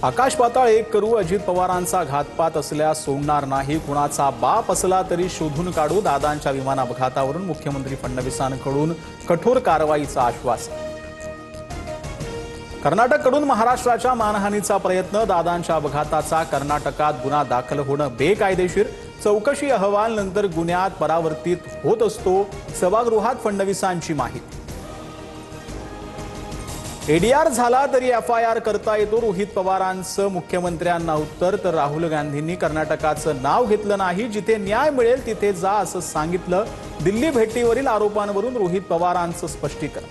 आकाश पाताळ एक करू, अजित पवारांचा घातपात असल्यास सोडणार नाही, कुणाचा बाप असला तरी शोधून काढू, दादांच्या विमान अपघातावरून मुख्यमंत्री फडणवीसांकडून कठोर कारवाईचा आश्वासन. कर्नाटककडून महाराष्ट्राच्या मानहानीचा प्रयत्न, दादांच्या अपघाताचा कर्नाटकात गुन्हा दाखल होणं बेकायदेशीर, चौकशी अहवाल नंतर गुन्ह्यात परावर्तित होत असतो, सभागृहात फडणवीसांची माहिती. एडीआर झाला तरी एफआयआर करता येतो, रोहित पवारांचं मुख्यमंत्र्यांना उत्तर. तर राहुल गांधींनी कर्नाटकाचं नाव घेतलं नाही, जिथे न्याय मिळेल तिथे जा असं सांगितलं. दिल्ली भेटीवरील आरोपांवरून रोहित पवारांचं स्पष्टीकरण.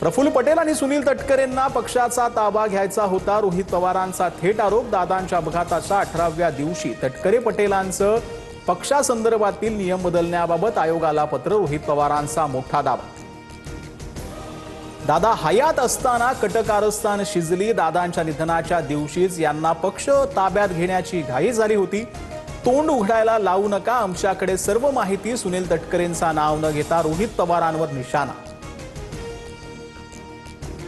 प्रफुल्ल पटेल आणि सुनील तटकरेंना पक्षाचा ताबा घ्यायचा होता, रोहित पवारांचा थेट आरोप. दादांच्या अपघाताच्या 18व्या दिवशी तटकरे पटेलांचं पक्षासंदर्भातील नियम बदलण्याबाबत आयोगाला पत्र, रोहित पवारांचा मोठा दावा. दादा हयात असताना कटकारस्थान शिजली, दादांच्या निधनाच्या दिवशीच यांना पक्ष ताब्यात घेण्याची घाई झाली होती. तोंड उघडायला लावू नका, आमच्याकडे सर्व माहिती. सुनील तटकरेंचा नाव न घेता रोहित पवारांवर निशाणा.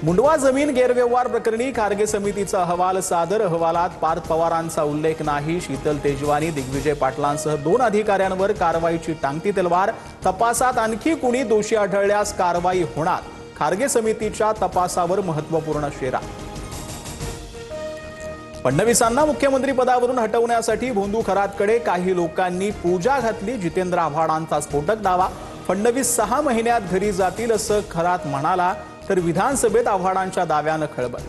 मुंडवा जमीन गैरव्यवहार प्रकरणी खारगे समितीचा अहवाल सादर, अहवालात पार्थ पवारांचा उल्लेख नाही. शीतल तेजवानी, दिग्विजय पाटलांसह 2 अधिकाऱ्यांवर कारवाईची टांगती तलवार. तपासात आणखी कुणी दोषी आढळल्यास कारवाई होणार, खारगे समितीच्या तपासावर महत्त्वपूर्ण शेरा. फडणवीसांना मुख्यमंत्री पदावरून हटवण्यासाठी भोंदू खरातकडे काही लोकांनी पूजा घातली, जितेंद्र आव्हाडांचा स्फोटक दावा. फडणवीस 6 महिन्यात घरी जातील असं खरात म्हणाला, तर विधानसभेत आव्हाडांच्या दाव्यानं खळबळ.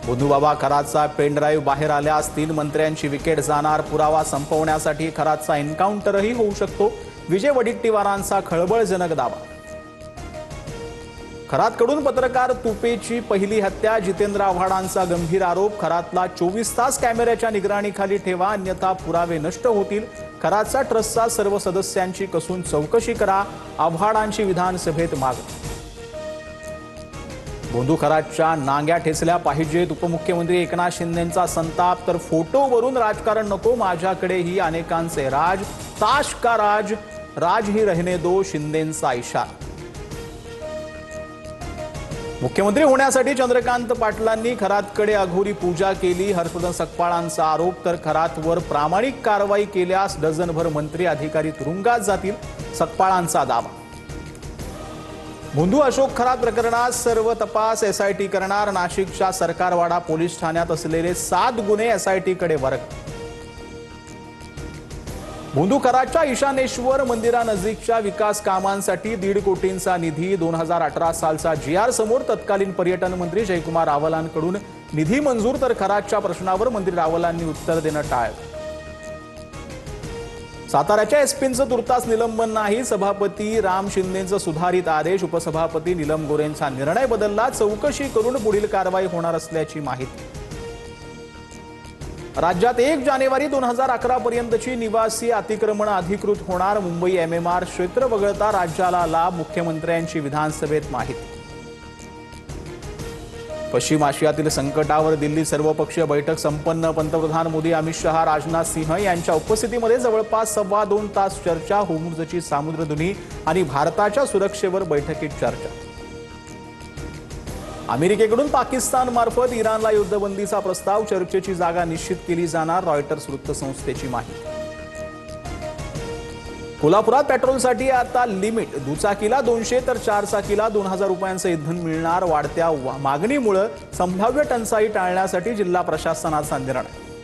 भोंदूबाबा खरातचा पेनड्राईव्ह बाहेर आल्यास 3 मंत्र्यांची विकेट जाणार, पुरावा संपवण्यासाठी खरातचा एन्काउंटरही होऊ शकतो, विजय वडेट्टीवारांचा खळबळजनक दावा. खरातकडून पत्रकार तुपेची पहिली हत्या, जितेंद्र आव्हाडांचा गंभीर आरोप. खरातला 24 तास कॅमेऱ्याच्या निगराणीखाली ठेवा, अन्यथा पुरावे नष्ट होतील. खरातचा ट्रस्टचा सर्व सदस्यांची कसून चौकशी करा, आव्हाडांची विधानसभेत मागणी. भोंदू खरातच्या नांग्या ठेचल्या पाहिजेत, उपमुख्यमंत्री एकनाथ शिंदेंचा संताप. तर फोटोवरून राजकारण नको, माझ्याकडेही अनेकांचे राज, ताश का राज, राज ही रहने दो, शिंदेंचा इशारा. मुख्यमंत्री होण्यासाठी चंद्रकांत पाटलांनी खरातकडे अघोरी पूजा केली, हर्षवर्धन सकपाळांचा आरोप. तर खरातवर प्रामाणिक कारवाई केल्यास डझनभर मंत्री अधिकारी तुरुंगात जातील, सकपाळांचा दावा. भोंदू अशोक खरात प्रकरणात सर्व तपास एसआयटी करणार, नाशिकच्या सरकारवाडा पोलीस ठाण्यात असलेले 7 गुन्हे एसआयटीकडे वर्ग. भोंदू खरातच्या ईशानेश्वर मंदिरानजीकच्या विकास कामांसाठी 1.5 कोटींचा निधी. 2018 सालचा GR समोर, तत्कालीन पर्यटन मंत्री जयकुमार रावलांकडून निधी मंजूर. तर खरातच्या प्रश्नावर मंत्री रावलांनी उत्तर देणं टाळलं. साताऱ्याच्या एसपींचं तुर्तास निलंबन नाही, सभापती राम शिंदेंचं सुधारित आदेश. उपसभापती नीलम गोरेंचा निर्णय बदलला, चौकशी करून पुढील कारवाई होणार असल्याची माहिती. राज्यात 1 जानेवारी 2011 पर्यंतची निवासी अतिक्रमण अधिकृत होणार, मुंबई MMR क्षेत्र वगळता राज्याला लाभ, मुख्यमंत्र्यांची विधानसभेत माहिती. पश्चिम आशियातील संकटावर दिल्ली सर्वपक्षीय बैठक संपन्न, पंतप्रधान मोदी, अमित शहा, राजनाथ सिंह यांच्या उपस्थितीमध्ये जवळपास 2.25 तास चर्चा. होर्मुझची सामुद्रधुनी आणि भारताच्या सुरक्षेवर बैठकीत चर्चा. अमेरिकेकडून पाकिस्तानमार्फत इराणला युद्धबंदीचा प्रस्ताव, चर्चेची जागा निश्चित केली जाणार, रॉयटर्स वृत्तसंस्थेची माहिती. कोल्हापुरात पेट्रोलसाठी आता लिमिट, दुचाकीला 200 तर 4चाकीला 2000 रुपयांचं इंधन मिळणार. वाढत्या मागणीमुळे संभाव्य टंचाई टाळण्यासाठी जिल्हा प्रशासनाचा निर्णय.